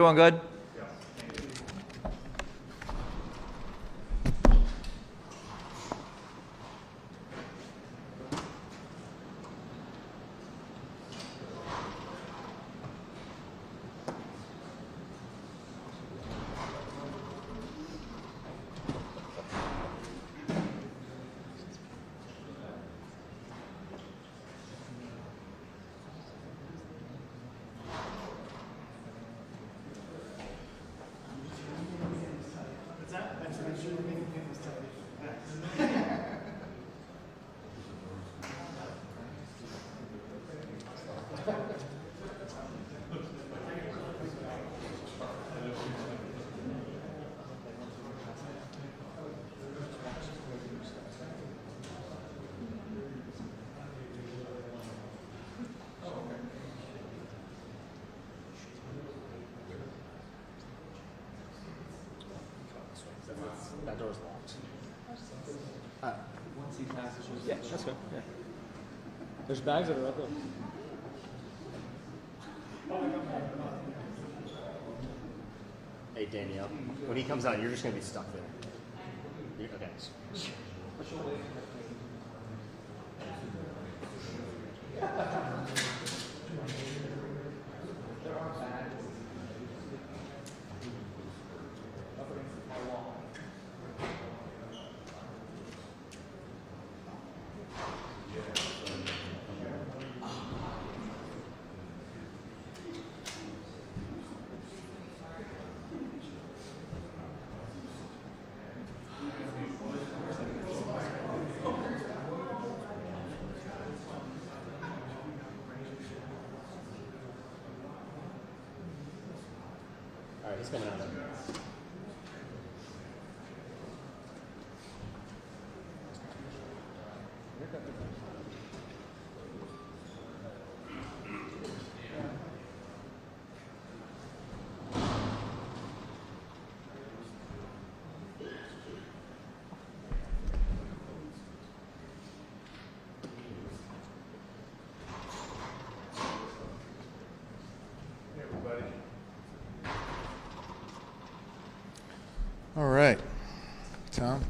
Doing good? That door's locked. Once he passes, Yeah, that's good. Yeah. There's bags that are right there. Hey Danielle, when he comes out, you're just gonna be stuck there. Okay. All right, he's coming out of there. All right, Tom.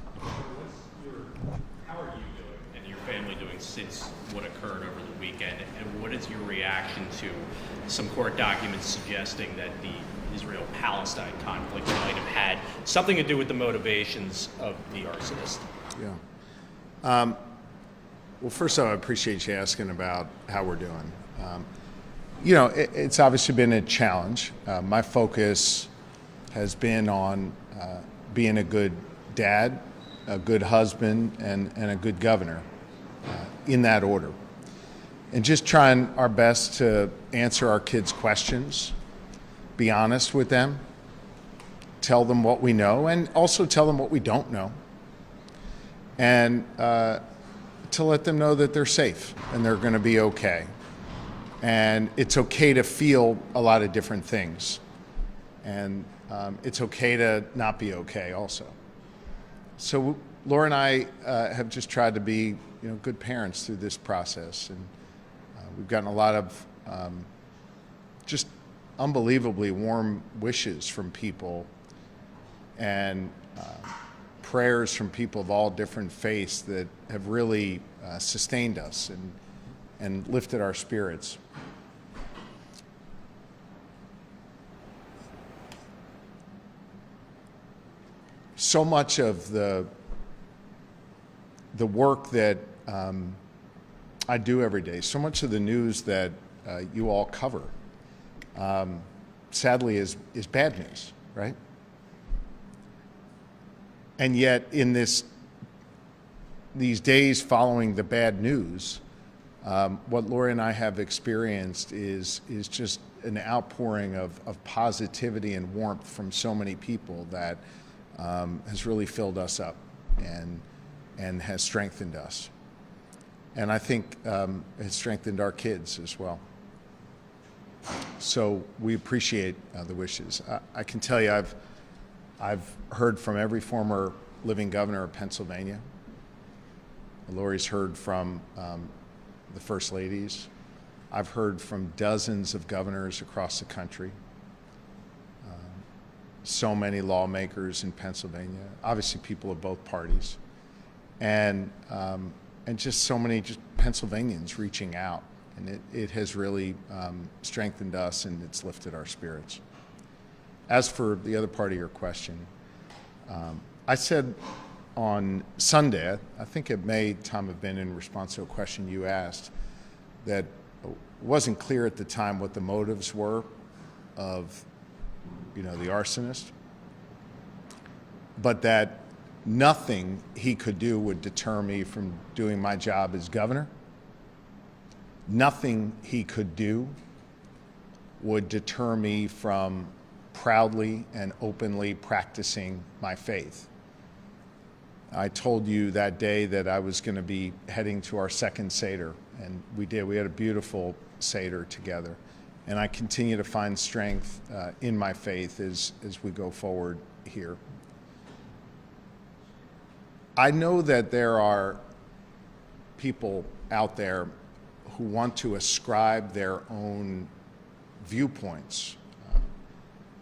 How are you doing and your family doing since what occurred over the weekend? And what is your reaction to some court documents suggesting that the Israel-Palestine conflict might have had something to do with the motivations of the arsonist? Yeah. Well, first of all, I appreciate you asking about how we're doing. It's obviously been a challenge. My focus has been on being a good dad, a good husband, and a good governor, in that order. And just trying our best to answer our kids' questions, be honest with them, tell them what we know, and also tell them what we don't know. And to let them know that they're safe and they're going to be okay. And it's okay to feel a lot of different things. And it's okay to not be okay also. So Laura and I have just tried to be good parents through this process. And we've gotten a lot of just unbelievably warm wishes from people and prayers from people of all different faiths that have really sustained us and lifted our spirits. So much of the work that I do every day, so much of the news that you all cover, sadly is bad news, right? And yet in these days following the bad news, what Lori and I have experienced is just an outpouring of positivity and warmth from so many people that has really filled us up and has strengthened us. And I think has strengthened our kids as well. So we appreciate the wishes. I can tell you I've heard from every former living governor of Pennsylvania. Lori's heard from the first ladies. I've heard from dozens of governors across the country. so many lawmakers in Pennsylvania, obviously people of both parties, and just so many just Pennsylvanians reaching out. And it has really strengthened us, and it's lifted our spirits. As for the other part of your question, I said on Sunday, I think it may, Tom, have been in response to a question you asked, that it wasn't clear at the time what the motives were of, the arsonist, but that nothing he could do would deter me from doing my job as governor. Nothing he could do would deter me from proudly and openly practicing my faith. I told you that day that I was going to be heading to our second Seder, and we did. We had a beautiful Seder together. And I continue to find strength in my faith as we go forward here. I know that there are people out there who want to ascribe their own viewpoints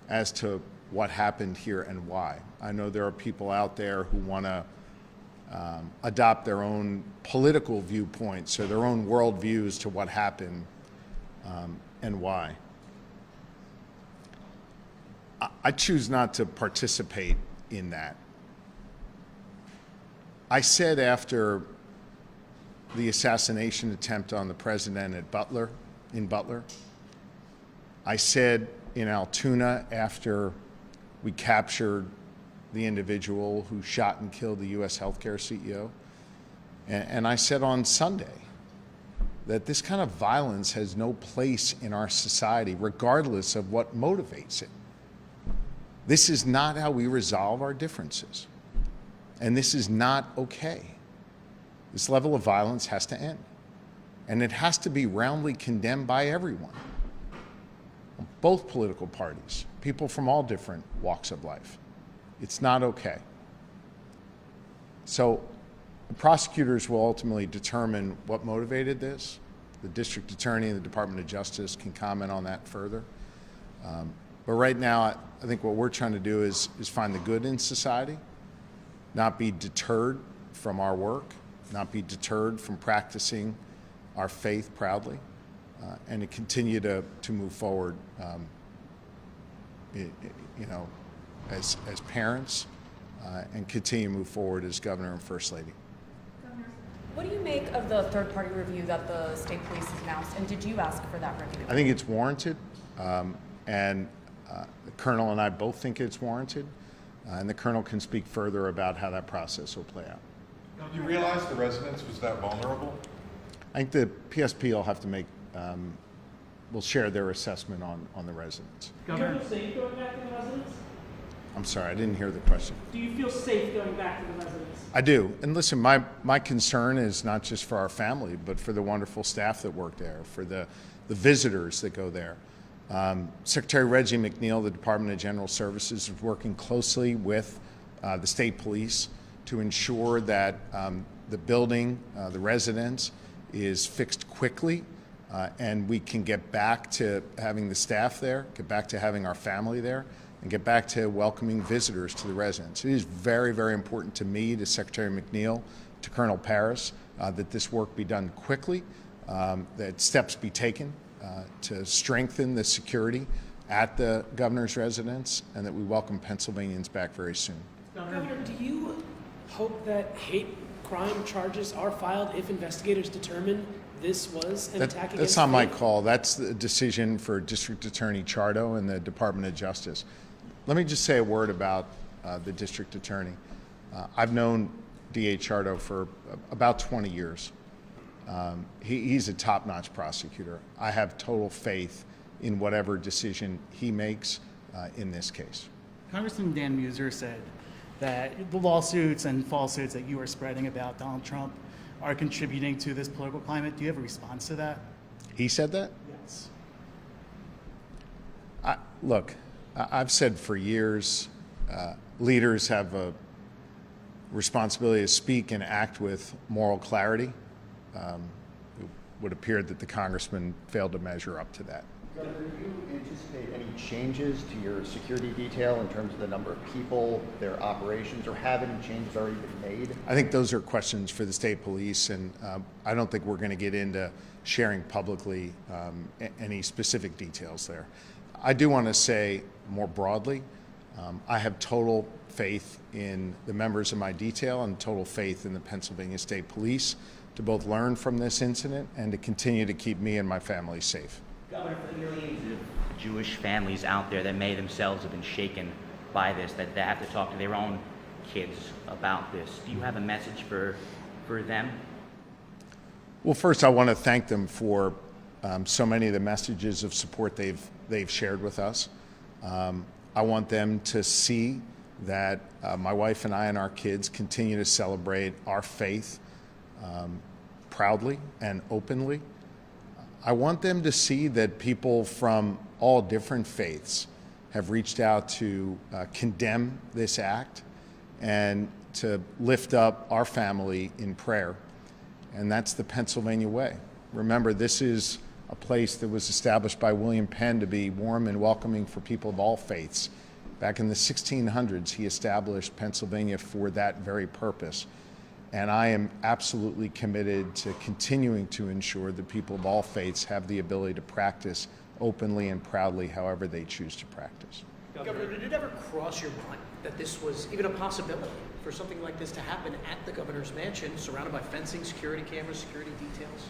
as to what happened here and why. I know there are people out there who want to adopt their own political viewpoints or their own worldviews to what happened and why. I choose not to participate in that. I said after the assassination attempt on the president in Butler, I said in Altoona after we captured the individual who shot and killed the U.S. healthcare CEO, and I said on Sunday that this kind of violence has no place in our society, regardless of what motivates it. This is not how we resolve our differences, and this is not okay. This level of violence has to end, and it has to be roundly condemned by everyone, both political parties, people from all different walks of life. It's not okay. So the prosecutors will ultimately determine what motivated this. The district attorney and the Department of Justice can comment on that further. But right now, I think what we're trying to do is find the good in society, not be deterred from our work, not be deterred from practicing our faith proudly, and to continue to move forward, as parents, and continue to move forward as Governor and First Lady. What do you make of the third-party review that the state police has announced, and did you ask for that review? I think it's warranted, and the Colonel and I both think it's warranted, and the Colonel can speak further about how that process will play out. Did you realize the residence was that vulnerable? I think the PSP will have to make, will share their assessment on the residents. Do you feel safe going back to the residence? I'm sorry, I didn't hear the question. Do you feel safe going back to the residence? I do. And listen, my concern is not just for our family, but for the wonderful staff that work there, for the visitors that go there. Secretary Reggie McNeil, the Department of General Services, is working closely with the state police to ensure that the building, the residence, is fixed quickly, and we can get back to having the staff there, get back to having our family there, and get back to welcoming visitors to the residence. It is very, very important to me, to Secretary McNeil, to Colonel Paris, that this work be done quickly, that steps be taken to strengthen the security at the governor's residence, and that we welcome Pennsylvanians back very soon. Governor, do you hope that hate crime charges are filed if investigators determine this was an attack against That's not my faith? call. That's the decision for District Attorney Chardo and the Department of Justice. Let me just say a word about the District Attorney. I've known DA Chardo for about 20 years. He's a top-notch prosecutor. I have total faith in whatever decision he makes in this case. Congressman Dan Muser said that the lawsuits and falsehoods that you are spreading about Donald Trump are contributing to this political climate. Do you have a response to that? He said that? Yes. Look, I've said for years, leaders have a responsibility to speak and act with moral clarity. It would appear that the congressman failed to measure up to that. Governor, do you anticipate any changes to your security detail in terms of the number of people, their operations, or have any changes already been made? I think those are questions for the state police, and I don't think we're going to get into sharing publicly any specific details there. I do want to say more broadly, I have total faith in the members of my detail and total faith in the Pennsylvania State Police to both learn from this incident and to continue to keep me and my family safe. Governor, for the millions of Jewish families out there that may themselves have been shaken by this, that they have to talk to their own kids about this, do you have a message for them? Well, first, I want to thank them for so many of the messages of support they've shared with us. I want them to see that my wife and I and our kids continue to celebrate our faith proudly and openly. I want them to see that people from all different faiths have reached out to condemn this act and to lift up our family in prayer. And that's the Pennsylvania way. Remember, this is a place that was established by William Penn to be warm and welcoming for people of all faiths. Back in the 1600s, he established Pennsylvania for that very purpose. And I am absolutely committed to continuing to ensure that people of all faiths have the ability to practice openly and proudly however they choose to practice. Governor, did it ever cross your mind that this was even a possibility for something like this to happen at the governor's mansion, surrounded by fencing, security cameras, security details?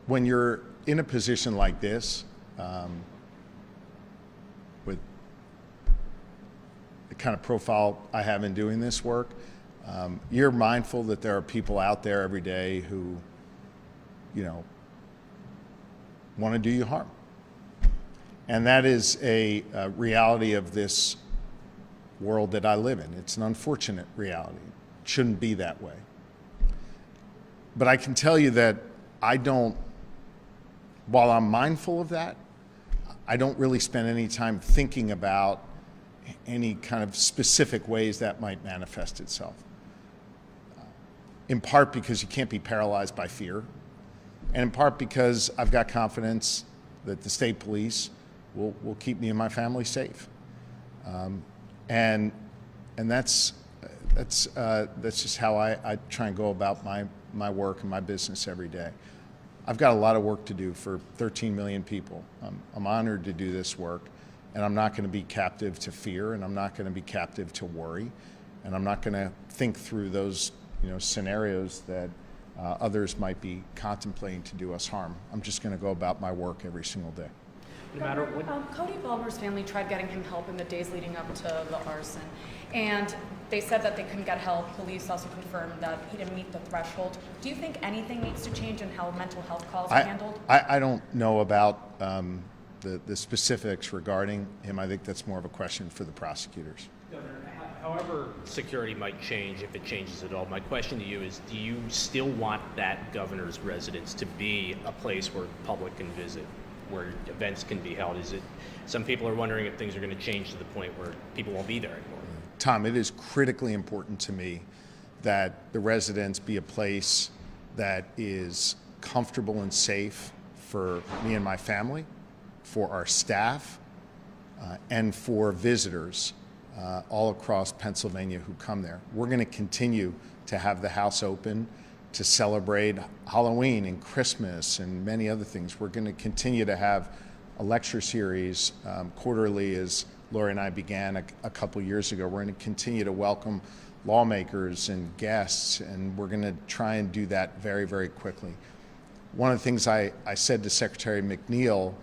When you're in a position like this, with the kind of profile I have in doing this work, you're mindful that there are people out there every day who, want to do you harm. And that is a reality of this world that I live in. It's an unfortunate reality. It shouldn't be that way. But I can tell you that while I'm mindful of that, I don't really spend any time thinking about any kind of specific ways that might manifest itself. In part because you can't be paralyzed by fear, and in part because I've got confidence that the state police will keep me and my family safe. And that's just how I try and go about my work and my business every day. I've got a lot of work to do for 13 million people. I'm honored to do this work, and I'm not going to be captive to fear, and I'm not going to be captive to worry, and I'm not going to think through those scenarios that others might be contemplating to do us harm. I'm just going to go about my work every single day. No matter what. Cody Balmer's family tried getting him help in the days leading up to the arson, and they said that they couldn't get help. Police also confirmed that he didn't meet the threshold. Do you think anything needs to change in how mental health calls are handled? I don't know about the specifics regarding him. I think that's more of a question for the prosecutors. However security might change, if it changes at all, my question to you is, do you still want that governor's residence to be a place where the public can visit, where events can be held? Some people are wondering if things are going to change to the point where people won't be there anymore. Tom, it is critically important to me that the residence be a place that is comfortable and safe for me and my family, for our staff, and for visitors all across Pennsylvania who come there. We're going to continue to have the house open to celebrate Halloween and Christmas and many other things. We're going to continue to have a lecture series quarterly, as Lori and I began a couple years ago. We're going to continue to welcome lawmakers and guests, and we're going to try and do that very, very quickly. One of the things I said to Secretary McNeil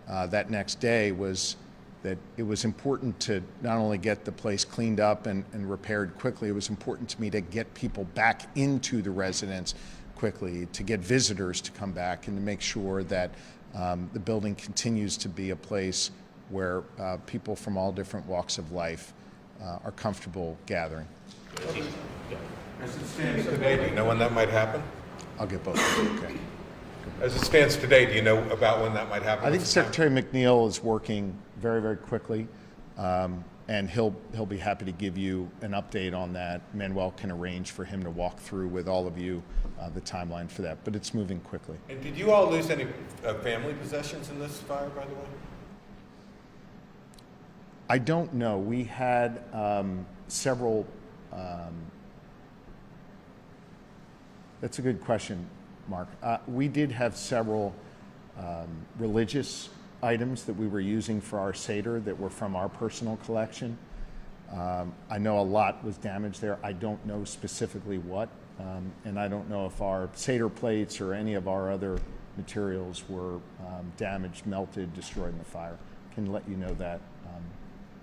that next day was that it was important to not only get the place cleaned up and repaired quickly, it was important to me to get people back into the residence quickly, to get visitors to come back, and to make sure that the building continues to be a place where people from all different walks of life are comfortable gathering. As it stands today, do you know when that might happen? I'll get both of you, okay. As it stands today, do you know about when that might happen? I think Secretary McNeil is working very, very quickly. and he'll be happy to give you an update on that. Manuel can arrange for him to walk through with all of you the timeline for that, but it's moving quickly. And did you all lose any family possessions in this fire, by the way? I don't know. We had several. That's a good question, Mark. We did have several religious items that we were using for our Seder that were from our personal collection. I know a lot was damaged there. I don't know specifically what, and I don't know if our Seder plates or any of our other materials were damaged, melted, destroyed in the fire. Can let you know that.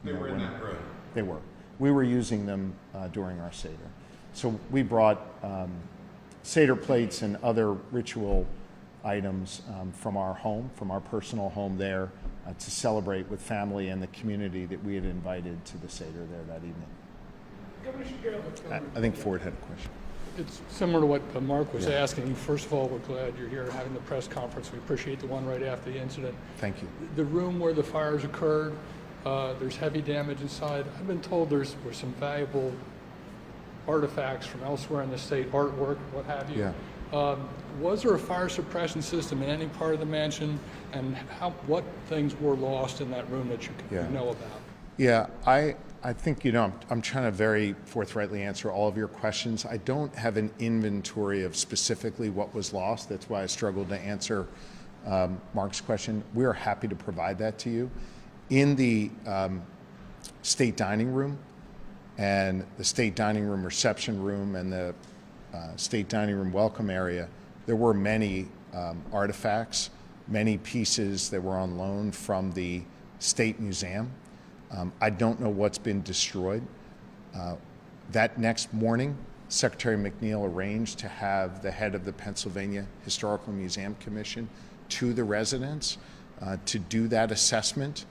They were in that room. They were. We were using them during our Seder. So we brought Seder plates and other ritual items from our home, from our personal home there, to celebrate with family and the community that we had invited to the Seder there that evening. Governor Shapiro. I think Ford had a question. It's similar to what Mark was asking. First of all, we're glad you're here having the press conference. We appreciate the one right after the incident. Thank you. The room where the fires occurred, there's heavy damage inside. I've been told were some valuable artifacts from elsewhere in the state, artwork, what have you. Yeah. Was there a fire suppression system in any part of the mansion, and what things were lost in that room that you know about? Yeah, I think, I'm trying to very forthrightly answer all of your questions. I don't have an inventory of specifically what was lost. That's why I struggled to answer Mark's question. We are happy to provide that to you. In the state dining room and the state dining room reception room and the state dining room welcome area, there were many artifacts, many pieces that were on loan from the State Museum. I don't know what's been destroyed. That next morning, Secretary McNeil arranged to have the head of the Pennsylvania Historical Museum Commission to the residents to do that assessment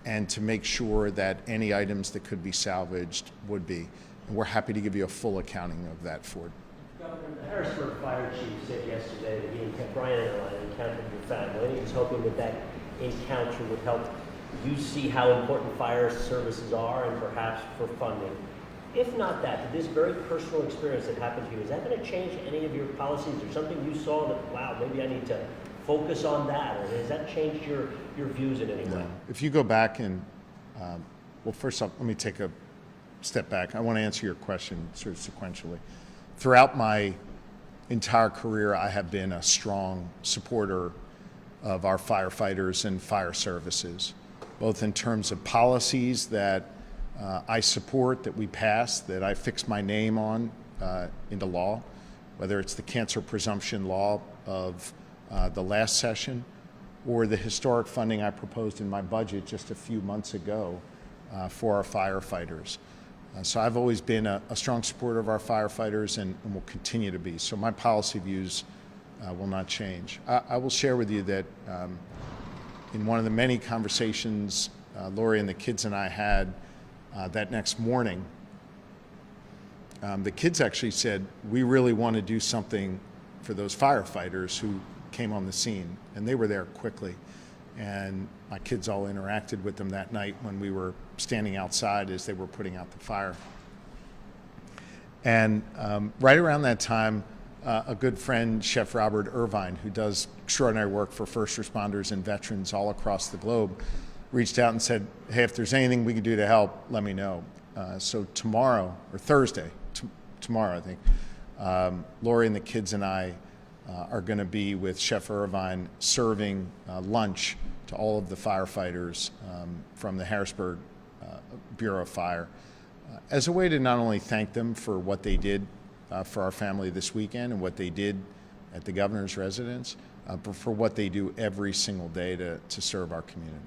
and to make sure that any items that could be salvaged would be. And we're happy to give you a full accounting of that, Ford. Governor, the Harrisburg fire chief said yesterday that he and Brian and I encountered your family. He was hoping that that encounter would help you see how important fire services are and perhaps for funding. If not that, did this very personal experience that happened to you, is that going to change any of your policies or something you saw that, wow, maybe I need to focus on that? Or has that changed your views in any way? If you go back and, well, first off, let me take a step back. I want to answer your question sort of sequentially. Throughout my entire career, I have been a strong supporter of our firefighters and fire services, both in terms of policies that I support, that we pass, that I fix my name on into law, whether it's the cancer presumption law of the last session or the historic funding I proposed in my budget just a few months ago for our firefighters. So I've always been a strong supporter of our firefighters and will continue to be. So my policy views will not change. I will share with you that in one of the many conversations Lori and the kids and I had that next morning, the kids actually said, we really want to do something for those firefighters who came on the scene, and they were there quickly. And my kids all interacted with them that night when we were standing outside as they were putting out the fire. And right around that time, a good friend, Chef Robert Irvine, who does extraordinary work for first responders and veterans all across the globe, reached out and said, hey, if there's anything we can do to help, let me know. So tomorrow, or Thursday, tomorrow I think, Lori and the kids and I are going to be with Chef Irvine serving lunch to all of the firefighters from the Harrisburg Bureau of Fire as a way to not only thank them for what they did for our family this weekend and what they did at the governor's residence, but for what they do every single day to serve our community.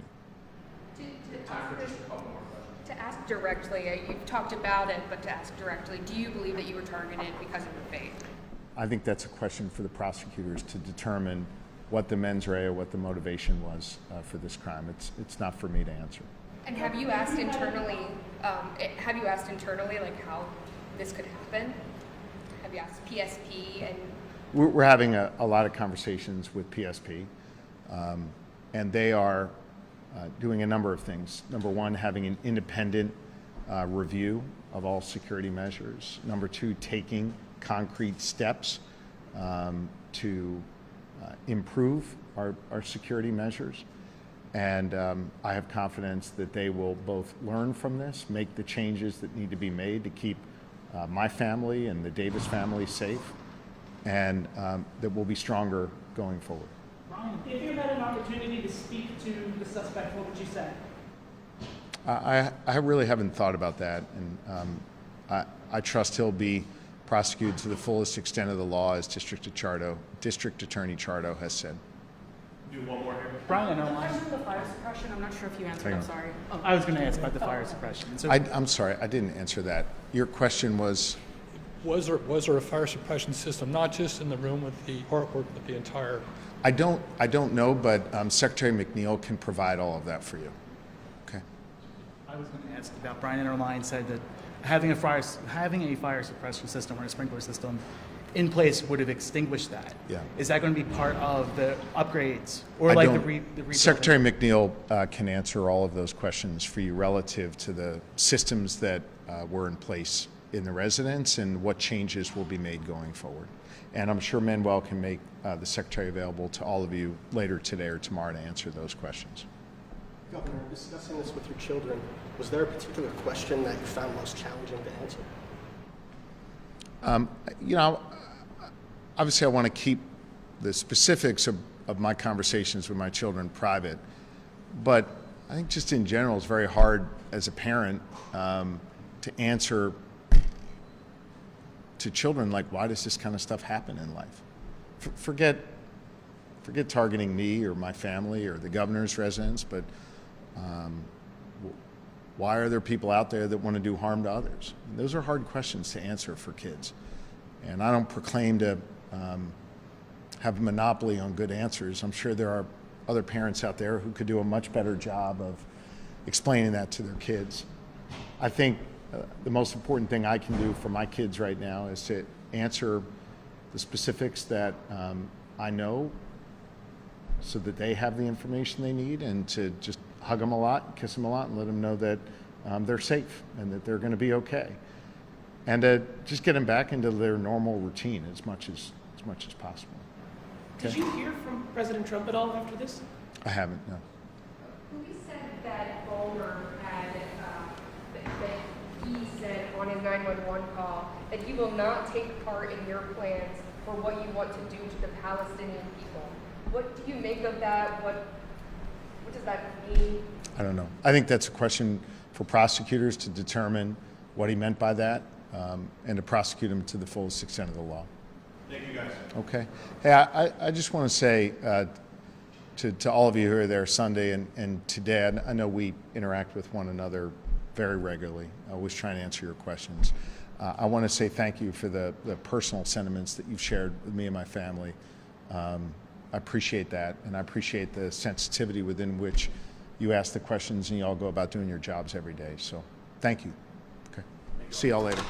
To ask directly, you've talked about it, but to ask directly, do you believe that you were targeted because of your faith? I think that's a question for the prosecutors to determine what the mens rea, what the motivation was for this crime. It's not for me to answer. And have you asked internally? Like how this could happen? Have you asked PSP and? We're having a lot of conversations with PSP, and they are doing a number of things. Number one, having an independent review of all security measures. Number two, taking concrete steps to improve our security measures. And I have confidence that they will both learn from this, make the changes that need to be made to keep my family and the Davis family safe, and that we'll be stronger going forward. Brian, if you had an opportunity to speak to the suspect, what would you say? I really haven't thought about that, and I trust he'll be prosecuted to the fullest extent of the law, as District Attorney Chardo has said. Do one more here. Brian, The question of the fire suppression, I'm not sure if you answered, Hang I'm on. sorry. I was going to ask about the fire suppression. So, I'm sorry, I didn't answer that. Your question was? Was there a fire suppression system, not just in the room with the artwork, but the entire? I don't know, but Secretary McNeil can provide all of that for you. Okay. I was going to ask about Brian Interline said that having a fire suppression system or a sprinkler system in place would have extinguished that. Yeah. Is that going to be part of the upgrades or I like don't- the rebuilding? Secretary McNeil can answer all of those questions for you relative to the systems that were in place in the residence and what changes will be made going forward. And I'm sure Manuel can make the Secretary available to all of you later today or tomorrow to answer those questions. Governor, discussing this with your children, was there a particular question that you found most challenging to answer? You know, obviously I want to keep the specifics of my conversations with my children private, but I think just in general it's very hard as a parent to answer to children like, why does this kind of stuff happen in life? Forget targeting me or my family or the governor's residence, but why are there people out there that want to do harm to others? And those are hard questions to answer for kids. And I don't proclaim to have a monopoly on good answers. I'm sure there are other parents out there who could do a much better job of explaining that to their kids. I think the most important thing I can do for my kids right now is to answer the specifics that I know so that they have the information they need, and to just hug them a lot, kiss them a lot, and let them know that they're safe and that they're going to be okay. And to just get them back into their normal routine as much as possible. Did you hear from President Trump at all after this? I haven't, no. Police said that Boulder had, that he said on his 911 call that he will not take part in your plans for what you want to do to the Palestinian people. What do you make of that? What does that mean? I don't know. I think that's a question for prosecutors to determine what he meant by that, and to prosecute him to the fullest extent of the law. Thank you, guys. Okay. Hey, I just want to say to all of you who are there Sunday and to Dad, I know we interact with one another very regularly. I always try and answer your questions. I want to say thank you for the personal sentiments that you've shared with me and my family. I appreciate that, and I appreciate the sensitivity within which you ask the questions and you all go about doing your jobs every day. So thank you. Okay. See y'all later.